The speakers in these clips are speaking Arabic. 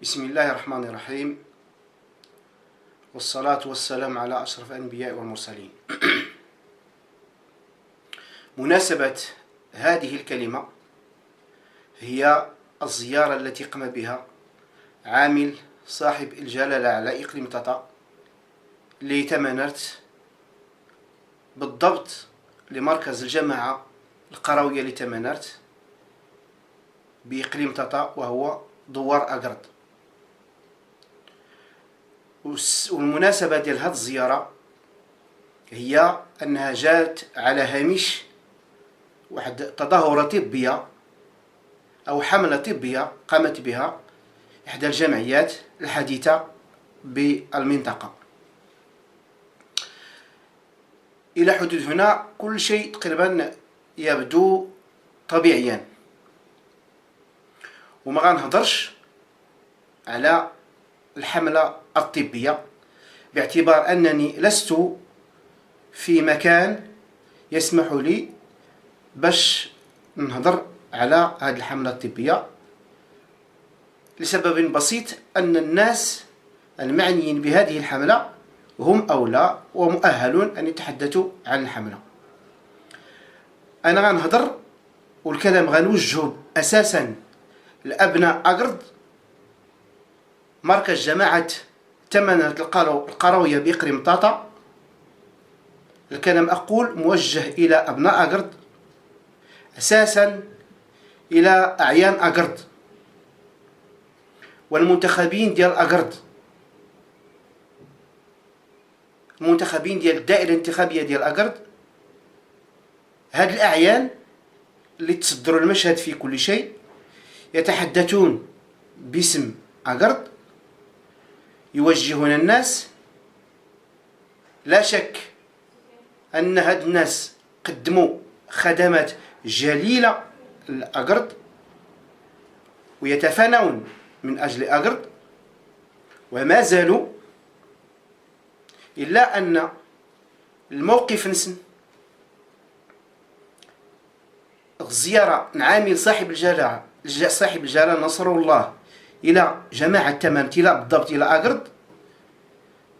بسم الله الرحمن الرحيم، والصلاة والسلام على أشرف الأنبياء والمرسلين. مناسبة هذه الكلمة هي الزيارة التي قام بها عامل صاحب الجلالة على إقليم تاتا لتمنرت، بالضبط لمركز الجماعة القروية لتمنرت بإقليم تاتا، وهو دوار أقرد. والمناسبة ديال هذه الزيارة هي أنها جاءت على هامش واحد تظاهرة طبية أو حملة طبية قامت بها إحدى الجمعيات الحديثة بالمنطقة. إلى حدود هنا كل شيء تقريبا يبدو طبيعيا، وما غنهضرش على الحملة الطبية باعتبار أنني لست في مكان يسمح لي باش نهضر على هذه الحملة الطبية، لسبب بسيط: أن الناس المعنيين بهذه الحملة هم أولى ومؤهلون أن يتحدثوا عن الحملة. أنا غنهضر والكلام غنوجهه أساسا لأبناء أقرد، مركز جماعة تمنرت القروية بإقليم تاتا. الكلام أقول موجه إلى أبناء أقرد، أساسا إلى أعيان أقرد والمنتخبين ديال أقرد، المنتخبين ديال الدائرة الانتخابية ديال أقرد. هاد الأعيان اللي تصدروا المشهد في كل شيء يتحدثون باسم أقرد، يوجهون الناس. لا شك أن هاد الناس قدموا خدمات جليلة لأقرد ويتفانون من أجل أقرد وما زالوا، إلا أن الموقف نسن الزيارة عامل صاحب الجلالة نصر الله إلى جماعة تمنرت، إلى بالضبط إلى أقرد،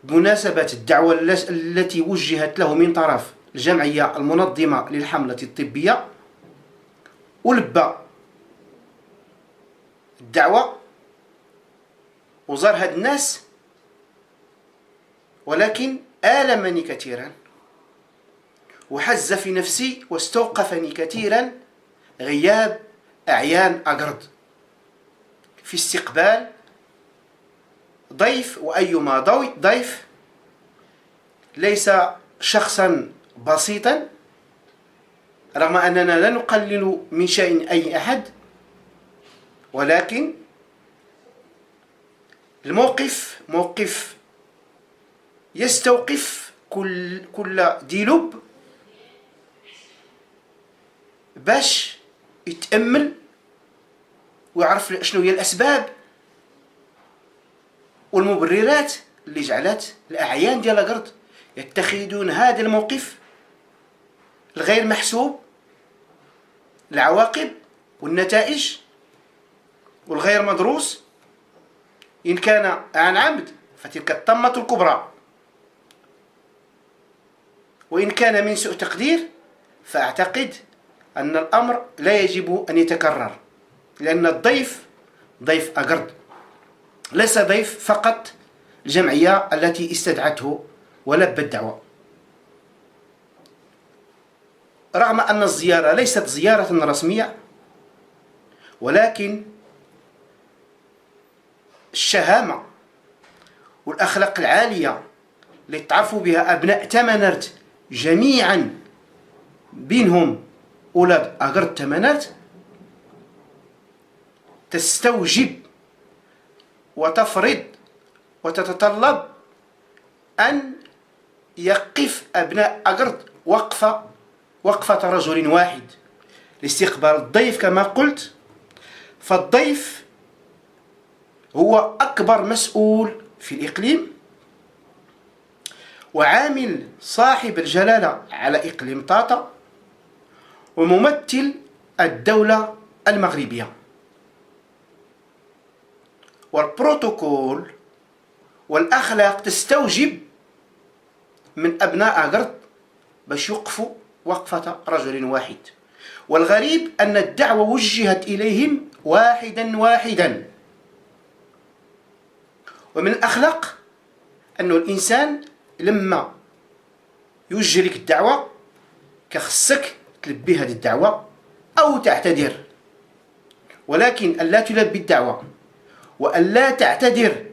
بمناسبة الدعوة التي وجهت له من طرف الجمعية المنظمة للحملة الطبية، ولبى الدعوة وزار هاد الناس. ولكن آلمني كثيرا وحز في نفسي واستوقفني كثيرا غياب أعيان أقرد في استقبال ضيف، وأيما ضيف ليس شخصا بسيطا، رغم أننا لا نقلل من شأن أي أحد، ولكن الموقف موقف يستوقف كل ذي لب باش يتأمل ويعرف شنو هي الأسباب والمبررات اللي جعلت الأعيان ديال أقرد يتخذون هذا الموقف الغير محسوب، العواقب والنتائج والغير مدروس. إن كان عن عمد فتلك الطمة الكبرى، وإن كان من سوء تقدير فأعتقد أن الأمر لا يجب أن يتكرر، لأن الضيف ضيف أقرد، ليس ضيف فقط الجمعية التي استدعته ولبى الدعوة. رغم أن الزيارة ليست زيارة رسمية، ولكن الشهامة والأخلاق العالية اللي تعرفوا بها أبناء تمنرت جميعا، بينهم أولاد أقرد تمنرت، تستوجب وتفرض وتتطلب أن يقف أبناء أقرد وقفة رجل واحد لاستقبال الضيف. كما قلت، فالضيف هو أكبر مسؤول في الإقليم وعامل صاحب الجلالة على إقليم تاتا وممثل الدولة المغربية. والبروتوكول والأخلاق تستوجب من أبناء أقرد باش يوقفوا وقفة رجل واحد. والغريب أن الدعوة وجهت إليهم واحدا واحدا. ومن الأخلاق أن الإنسان لما يوجه لك الدعوة كخصك تلبي هذه الدعوة أو تعتذر، ولكن ألا تلبي الدعوة وألا تعتذر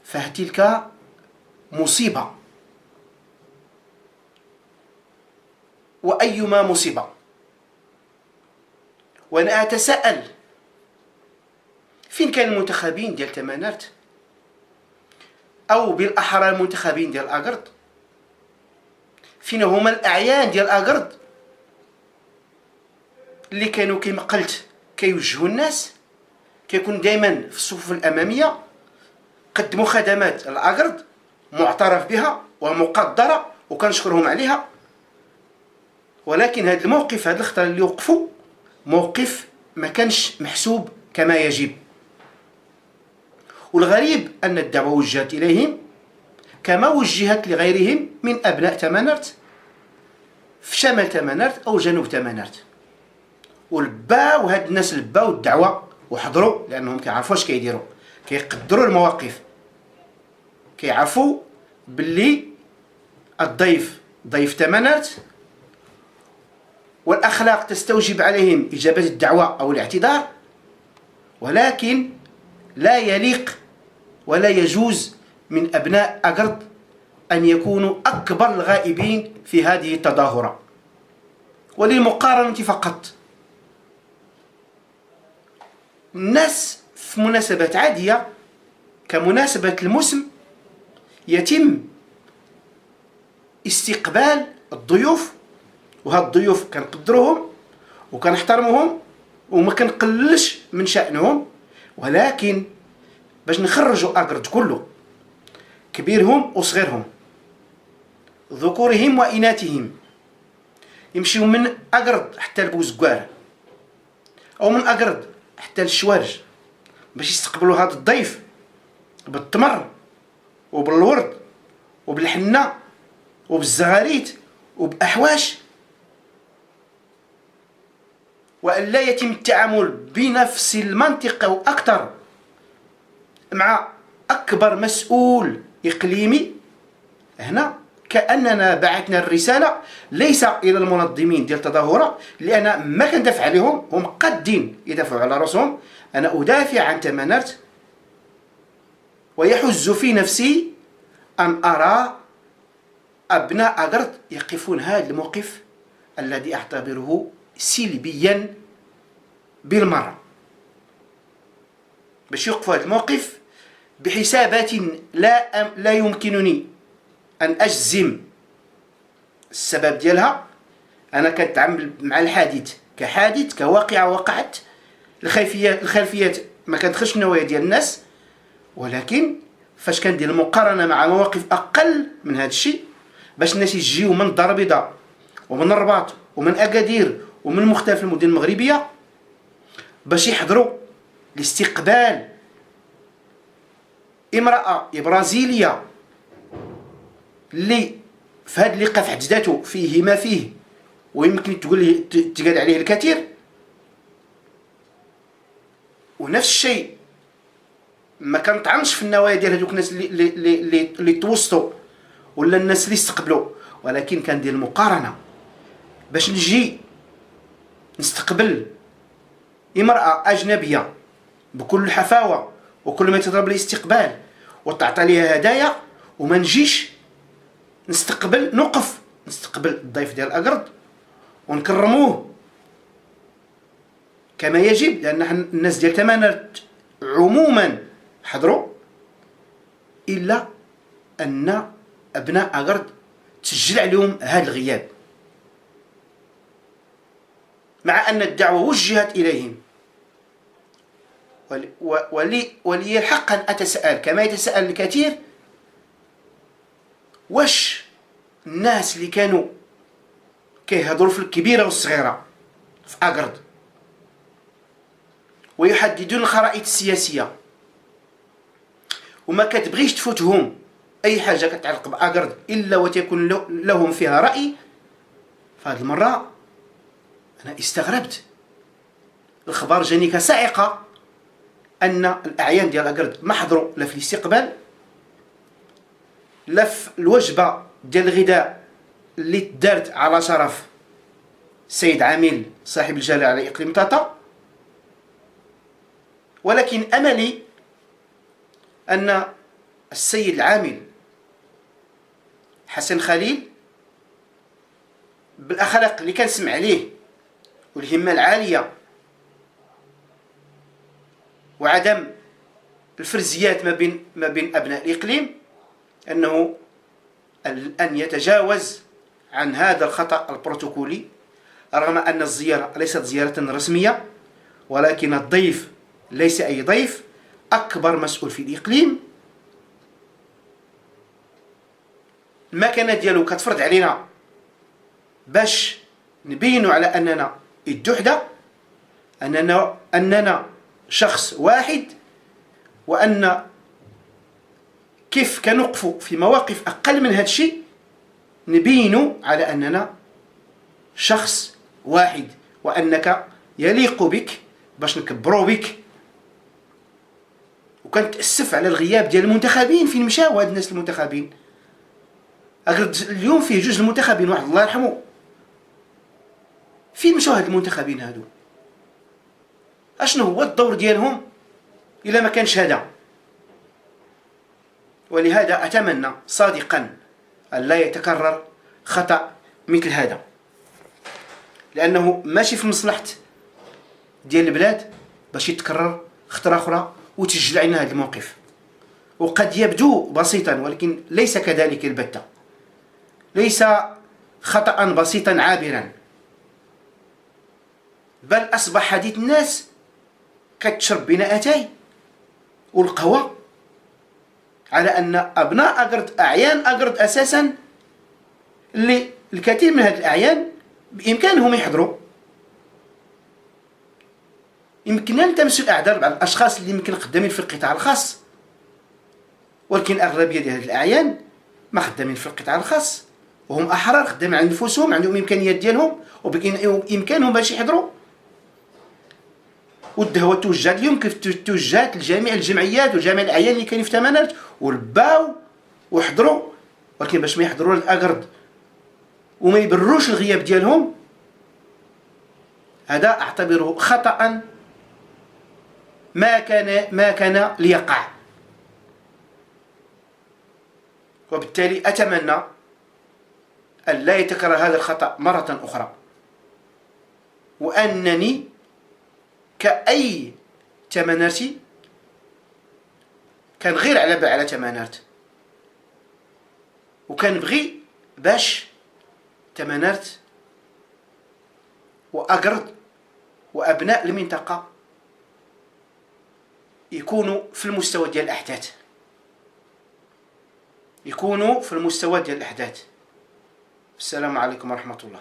فتلك مصيبة. وأيما مصيبة. وأنا أتساءل فين كان المنتخبين ديال تمانرت، أو بالأحرى المنتخبين ديال أقرد؟ فين هما الأعيان ديال أقرد اللي كانوا كما قلت كيوجهوا الناس، كيكون دائما في الصفوف الأمامية، قدموا خدمات الأقرد معترف بها ومقدرة وكنشكرهم عليها. ولكن هذا الموقف، هذا الخطر اللي وقفوا موقف ما كانش محسوب كما يجب. والغريب أن الدعوة وجهت إليهم كما وجهت لغيرهم من أبناء تمانرت في شمال تمانرت أو جنوب تمانرت. ولباو هاد الناس لباو الدعوة وحضروا، لأنهم كيعرفوا اش كيديروا، كيقدروا المواقف، كيعرفوا باللي الضيف ضيف تمانرت والأخلاق تستوجب عليهم إجابة الدعوة أو الاعتذار. ولكن لا يليق ولا يجوز من أبناء أقرد أن يكونوا أكبر الغائبين في هذه التظاهرة. وللمقارنة فقط، الناس في مناسبات عادية كمناسبة الموسم يتم استقبال الضيوف، وهاد الضيوف كنقدروهم وكنحترموهم وما كنقللش من شأنهم. ولكن باش نخرجوا أقرد كله، كبيرهم وصغيرهم، ذكورهم وإناثهم، يمشيو من أقرد حتى البوزكوار أو من أقرد حتى الشوارج باش يستقبلوا هذا الضيف بالتمر وبالورد وبالحنة وبالزغاريت وبأحواش، وأن لا يتم التعامل بنفس المنطق أو أكثر مع أكبر مسؤول إقليمي. هنا كأننا بعثنا الرسالة ليس إلى المنظمين ديال التظاهرة، لأن ما كندافع عليهم، هم قادين يدافعوا على راسهم. أنا أدافع عن تمانرت، ويحز في نفسي أن أرى أبناء أقرد يقفون هذا الموقف الذي أعتبره سلبيا بالمرة، باش يوقفوا هذا الموقف بحسابات لا يمكنني أن أجزم السبب ديالها. أنا كنتعامل مع الحادث كحادث، كواقعة وقعت، الخلفيات ما كندخلش النوايا ديال الناس. ولكن فاش كندير المقارنة مع مواقف أقل من هذا الشيء، باش الناس يجيو من الدار البيضاء ومن الرباط ومن أكادير ومن مختلف المدن المغربية باش يحضروا لاستقبال امرأة برازيلية اللي في هذا اللقاء في حد ذاته فيه ما فيه، ويمكن تقال عليه الكثير. ونفس الشيء ما كنطعنش في النوايا ديال هذوك الناس اللي توسطوا ولا الناس اللي استقبلوا، ولكن كندير المقارنة باش نجي نستقبل امرأة أجنبية بكل حفاوة وكل ما تضرب لي استقبال وتعطى ليها هدايا، وما نجيش نقف نستقبل الضيف ديال أقرد ونكرموه كما يجب، لأن الناس ديال تمانرت عموما حضروا، إلا أن أبناء أقرد تسجل عليهم هذا الغياب، مع أن الدعوة وجهت إليهم. ولي الحق أن أتساءل كما يتساءل الكثير، واش الناس اللي كانوا كيهضروا في الكبيرة والصغيرة في أقرد ويحددون الخرائط السياسية وما كتبغيش تفوتهم أي حاجة كتعلق بأقرد إلا وتكون لهم فيها رأي. فهذه المرة أنا استغربت، الخبر جاني كصاعقة أن الأعيان ديال أقرد ما حضروا لا في الاستقبال لا في الوجبة ديال الغداء اللي دارت على شرف السيد عامل صاحب الجلالة على إقليم طاطا. ولكن أملي أن السيد العامل حسن خليل بالأخلاق اللي كنسمع عليه والهمة العالية وعدم الفرزيات ما بين أبناء الإقليم أنه أن يتجاوز عن هذا الخطأ البروتوكولي، رغم أن الزيارة ليست زيارة رسمية، ولكن الضيف ليس أي ضيف، أكبر مسؤول في الإقليم. المكانة ديالو كتفرض علينا باش نبينوا على أننا يد وحدة، أننا شخص واحد، وأن كيف كنوقفوا في مواقف أقل من هذا الشيء نبينوا على أننا شخص واحد، وأنك يليق بك باش نكبروا بك. وكنتأسف على الغياب ديال المنتخبين. فين مشاو هاد الناس المنتخبين؟ اليوم فيه جوج المنتخبين، واحد الله يرحمه. فين مشاو هاد المنتخبين هادو؟ اشنو هو الدور ديالهم الا ما كانش هذا؟ ولهذا اتمنى صادقا ان لا يتكرر خطأ مثل هذا، لانه ماشي في مصلحه ديال البلاد باش يتكرر خطره اخرى وتسجل علينا هذا الموقف. وقد يبدو بسيطا ولكن ليس كذلك البتة، ليس خطأ بسيطا عابرا، بل أصبح حديث الناس كتشرب بنا أتاي والقهوة على أن أبناء أقرد أعيان أقرد أساسا اللي الكثير من هذه الأعيان بإمكانهم يحضروا. يمكننا نلتمسوا الأعذار بعض الأشخاص اللي يمكن خدامين في القطاع الخاص، ولكن الأغلبية ديال هذه الأعيان ما خدامين في القطاع الخاص، وهم أحرار خدامين على نفوسهم، عندهم إمكانيات ديالهم وبإمكانهم باش يحضروا. والدعوة توجه اليوم كيف توجهت لجميع الجمعيات وجميع الأعيان اللي كاينين في تمنرت ولباو وحضروا، ولكن باش ما يحضروا الأقرد وما يبروش الغياب ديالهم، هذا أعتبره خطأ ما كان ليقع. وبالتالي أتمنى أن لا يتكرر هذا الخطأ مرة أخرى، وأنني كأي تمنرتي كان غير على تمنرت، وكنبغي باش تمنرت وأقرد وأبناء المنطقة يكونوا في المستوى ديال الأحداث، يكونوا في المستوى ديال الأحداث. السلام عليكم ورحمة الله.